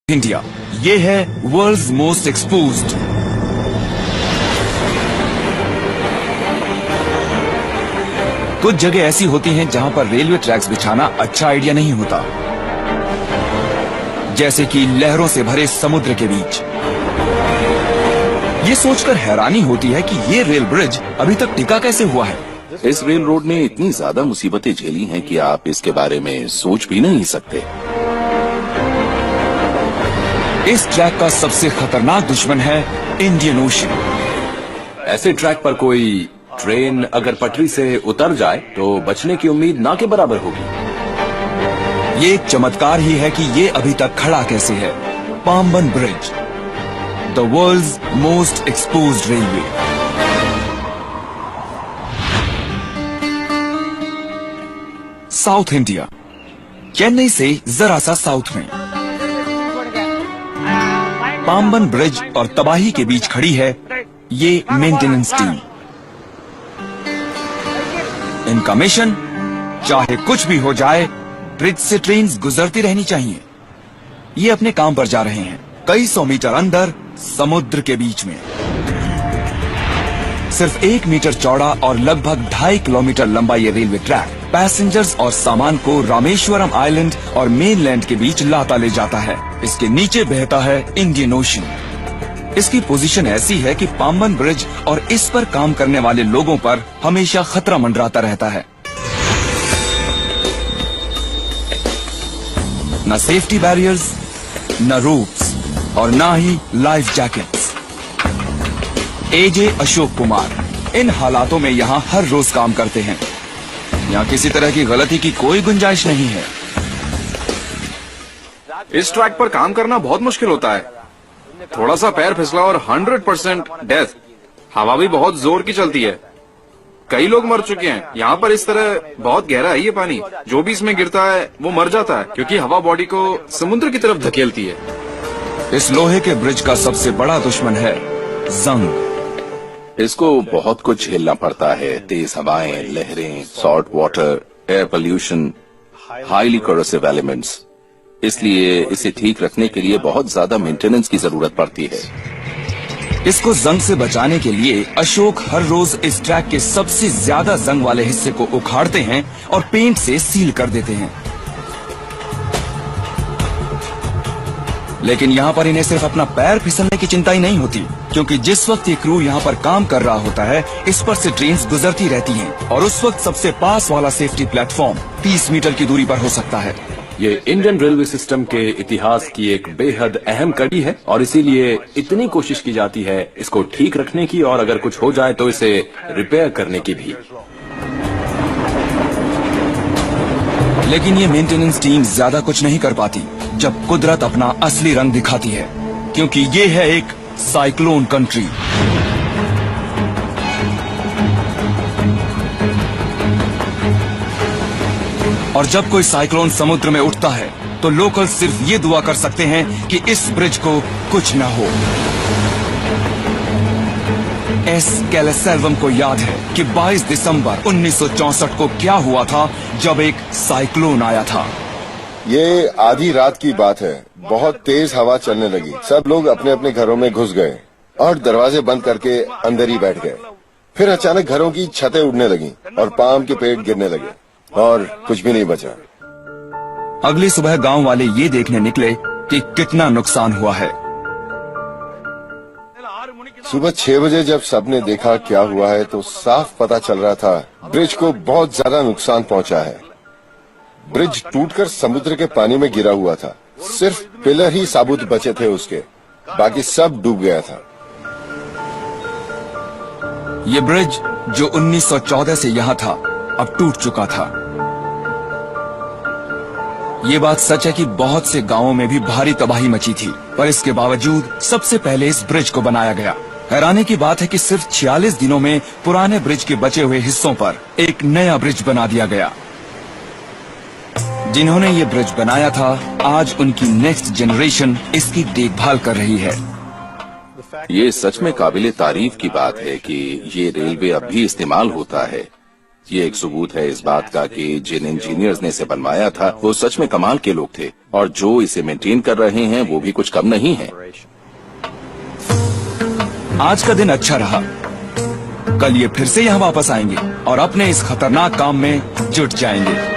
India, ये है world's most exposed. कुछ जगह ऐसी होती हैं जहां पर रेलवे ट्रैक्स बिछाना अच्छा आइडिया नहीं होता, जैसे कि लहरों से भरे समुद्र के बीच। ये सोचकर हैरानी होती है कि ये रेल ब्रिज अभी तक टिका कैसे हुआ है। इस रेल रोड ने इतनी ज्यादा मुसीबतें झेली हैं कि आप इसके बारे में सोच भी नहीं सकते। इस ट्रैक का सबसे खतरनाक दुश्मन है इंडियन ओशन। ऐसे ट्रैक पर कोई ट्रेन अगर पटरी से उतर जाए तो बचने की उम्मीद ना के बराबर होगी। ये एक चमत्कार ही है कि ये अभी तक खड़ा कैसे है। Pamban bridge, the world's most exposed railway. South India, Chennai से जरा सा साउथ में पाम्बन ब्रिज और तबाही के बीच खड़ी है ये मेंटेनेंस टीम। इनका मिशन, चाहे कुछ भी हो जाए, ब्रिज से ट्रेन्स गुजरती रहनी चाहिए। ये अपने काम पर जा रहे हैं, कई सौ मीटर अंदर समुद्र के बीच में। सिर्फ 1 मीटर चौड़ा और लगभग 2.5 किलोमीटर लंबा ये रेलवे ट्रैक पैसेंजर्स और सामान को रामेश्वरम आइलैंड और मेनलैंड के बीच लाता ले जाता है। इसके नीचे बहता है इंडियन ओशन। इसकी पोजीशन ऐसी है कि पाम्बन ब्रिज और इस पर काम करने वाले लोगों पर हमेशा खतरा मंडराता रहता है। न सेफ्टी बैरियर्स, न रोप्स और न ही लाइफ जैकेट्स। एजे अशोक कुमार इन हालातों में यहाँ हर रोज काम करते हैं। यहाँ किसी तरह की गलती की कोई गुंजाइश नहीं है। इस ट्रैक पर काम करना बहुत मुश्किल होता है। थोड़ा सा पैर फिसला और 100% डेथ। हवा भी बहुत जोर की चलती है। कई लोग मर चुके हैं। यहाँ पर इस तरह बहुत गहरा है ये पानी, जो भी इसमें गिरता है वो मर जाता है, क्योंकि हवा बॉडी को समुद्र की तरफ धकेलती है। इस लोहे के ब्रिज का सबसे बड़ा दुश्मन है जंग। इसको बहुत कुछ झेलना पड़ता है। तेज हवाएं, लहरें, salt water, air pollution, highly corrosive elements. इसलिए इसे ठीक रखने के लिए बहुत ज्यादा मेंटेनेंस की जरूरत पड़ती है। इसको जंग से बचाने के लिए अशोक हर रोज इस ट्रैक के सबसे ज्यादा जंग वाले हिस्से को उखाड़ते हैं और पेंट से सील कर देते हैं। लेकिन यहाँ पर इन्हें सिर्फ अपना पैर फिसलने की चिंता ही नहीं होती, क्योंकि जिस वक्त ये क्रू यहाँ पर काम कर रहा होता है, इस पर से ट्रेन्स गुजरती रहती हैं और उस वक्त सबसे पास वाला सेफ्टी प्लेटफॉर्म 30 मीटर की दूरी पर हो सकता है। ये इंडियन रेलवे सिस्टम के इतिहास की एक बेहद अहम कड़ी है और इसीलिए इतनी कोशिश की जाती है इसको ठीक रखने की, और अगर कुछ हो जाए तो इसे रिपेयर करने की भी। लेकिन ये मेंटेनेंस टीम ज्यादा कुछ नहीं कर पाती जब कुदरत अपना असली रंग दिखाती है, क्योंकि ये है एक साइक्लोन कंट्री। और जब कोई साइक्लोन समुद्र में उठता है तो लोकल सिर्फ ये दुआ कर सकते हैं कि इस ब्रिज को कुछ न हो। एस कैलेसेल्वम को याद है कि 22 दिसंबर 1964 को क्या हुआ था जब एक साइक्लोन आया था। ये आधी रात की बात है। बहुत तेज हवा चलने लगी। सब लोग अपने अपने घरों में घुस गए और दरवाजे बंद करके अंदर ही बैठ गए। फिर अचानक घरों की छतें उड़ने लगी और पाम के पेड़ गिरने लगे और कुछ भी नहीं बचा। अगली सुबह गांव वाले ये देखने निकले कि कितना नुकसान हुआ है। सुबह 6 बजे जब सबने देखा क्या हुआ है तो साफ पता चल रहा था ब्रिज को बहुत ज्यादा नुकसान पहुंचा है। ब्रिज टूटकर समुद्र के पानी में गिरा हुआ था। सिर्फ पिलर ही साबुत बचे थे उसके, बाकी सब डूब गया था। ये ब्रिज जो 1914 से यहाँ था अब टूट चुका था। ये बात सच है कि बहुत से गांवों में भी भारी तबाही मची थी, पर इसके बावजूद सबसे पहले इस ब्रिज को बनाया गया। हैरानी की बात है कि सिर्फ 46 दिनों में पुराने ब्रिज के बचे हुए हिस्सों पर एक नया ब्रिज बना दिया गया। जिन्होंने ये ब्रिज बनाया था, आज उनकी नेक्स्ट जनरेशन इसकी देखभाल कर रही है। ये सच में काबिले तारीफ की बात है कि ये रेलवे अब भी इस्तेमाल होता है। ये एक सबूत है इस बात का कि जिन इंजीनियर्स ने इसे बनवाया था वो सच में कमाल के लोग थे, और जो इसे मेंटेन कर रहे हैं वो भी कुछ कम नहीं है। आज का दिन अच्छा रहा। कल ये फिर से यहाँ वापस आएंगे और अपने इस खतरनाक काम में जुट जाएंगे।